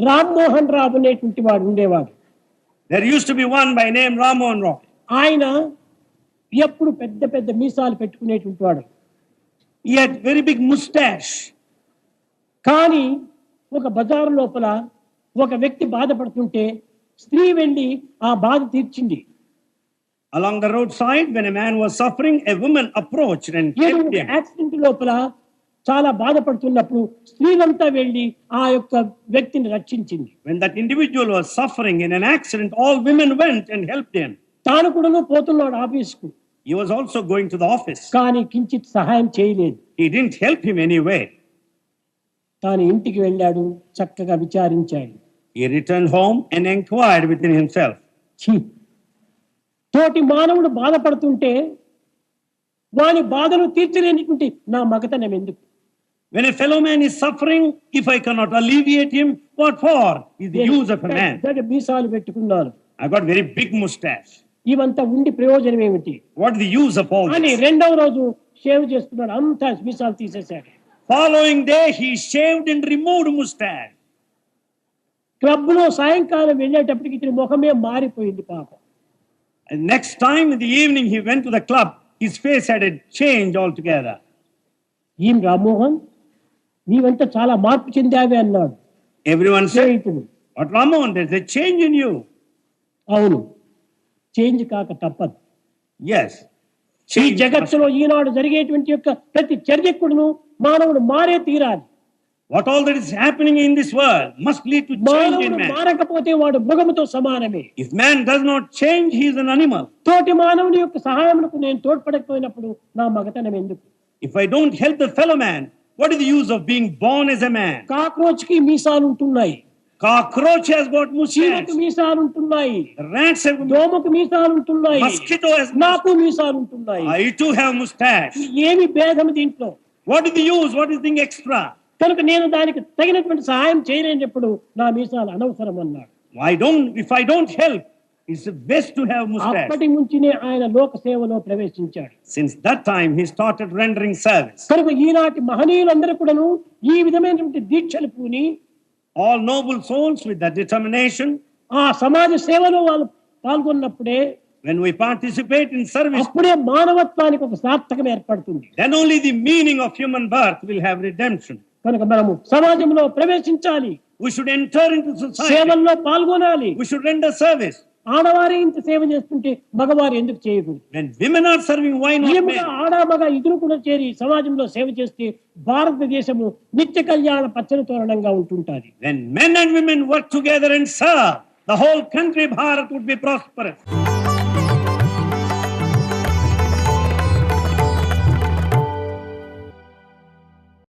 రామ్మోహన్ రావు అనేటువంటి వాడు ఉండేవాడు. There used to be one by name Ram Mohan Rao. ఆయన ఎప్పుడు పెద్ద పెద్ద మీసాలు పెట్టుకునేటువంటి వాడు. He had very big mustache. కానీ ఒక బజారు లోపల ఒక వ్యక్తి బాధపడుతుంటే స్త్రీ వెళ్ళి ఆ బాధ తీర్చింది. Along the roadside, when a man was suffering, a woman approached and helped him. Accident లోపల చాలా బాధపడుతున్నప్పుడు స్త్రీలంతా వెళ్ళి ఆ యొక్క వ్యక్తిని రక్షించింది. When that individual was suffering in an accident, all women went and helped him. తాను కూడా పోతున్నాడు ఆఫీస్కు. He was also going to the office. కానీ కించిత్ సహాయం చేయలేదు. He didn't help him anyway. తాను ఇంటికి వెళ్ళాడు, చక్కగా విచారించాడు. He returned home and inquired within himself. తోటి మానవుడు బాధపడుతుంటే వాని బాధను తీర్చలేనిటువంటి నా మగతనం ఎందుకు? When a fellow man is suffering, if I cannot alleviate him, what for is the use of a man? మీసాలు పెట్టుకున్నాను. I got very big mustache. ఇవంతా ఉండి ప్రయోజనం ఏమిటి? What is the use of all అని this? రెండవ రోజు shave చేస్తున్నాడు, అంతా మీసాలు తీసేశాడు. Following day, he shaved and removed mustache. Club లో సాయంకాలం వెళ్ళేటప్పటికి ఇతని ముఖమే మారిపోయింది పాపం. And next time in the evening, he went to the club. His face had a change altogether. ఏం రామ్మోహన్, నీవంతా చాలా మార్పు చెందావే అన్నాడు. Everyone said, స్నేహితుడు, "What Ramon? There's a change in you." అవును, చేంజ్ కాక తప్పదు. Yes. ఈ జగత్తులో ఈనాడు జరిగేటువంటి యొక్క ప్రతి చర్యకుడును మానవుడు మారే తీరాలి. What all that is happening in this world must lead to change in మానవుడు man. మారకపోతే వాడు మృగముతో సమానమే. If man does not change, he is an animal. తోటి మానవుని యొక్క సహాయమునకు నేను తోడ్పడకపోయినప్పుడు నా మగతనం ఎందుకు? If I don't help the fellow man, what is the use of being born as a man? Cockroach కి మీసాలు ఉంటున్నాయి, Cockroach has got mustache. చీమకు మీసాలు ఉంటున్నాయి, Rats have దోమకు మీసాలు ఉంటున్నాయి, mosquito has నాకు మీసాలు ఉంటున్నాయి. I too have mustache. ఏమి భేదం దీంట్లో? What is the use? What is the extra? కనుక నేను దానికి తగినటువంటి సహాయం చేయలేనప్పుడు నా మీసాలు అనవసరం అన్నాడు. If I don't help, it's best to have mustache. అప్పటి నుంచినే ఆయన లోక సేవలో ప్రవేశించాడు. Since that time, he started rendering service. కనుక ఈనాటి మహనీయులందరూ కూడాను ఈ విధమైనటువంటి దీక్షలు పూని All noble souls with that determination, ఆ సమాజ సేవలో వాళ్ళు పాల్గొన్నప్పుడే when we participate in service, అప్పుడే మానవత్వానికి ఒక సార్థకం ఏర్పడుతుంది. then only the meaning of human birth will have redemption. కనుక మనము సమాజంలో ప్రవేశించాలి, We should enter into society. సేవల్లో పాల్గొనాలి. We should render service. ఆడవారి ఇంత సేవ చేస్తుంటే మగవారు ఎందుకు చేయకూడదు? When women are serving, why not ఏమిగా men? ఆడ మగ ఇద్దరు కూడా చేరి సమాజంలో సేవ చేస్తే భారతదేశము నిత్య కళ్యాణ పచ్చని తోరణంగా ఉంటుంటాది. When men and women work together and serve, the whole country, Bharat, would be prosperous.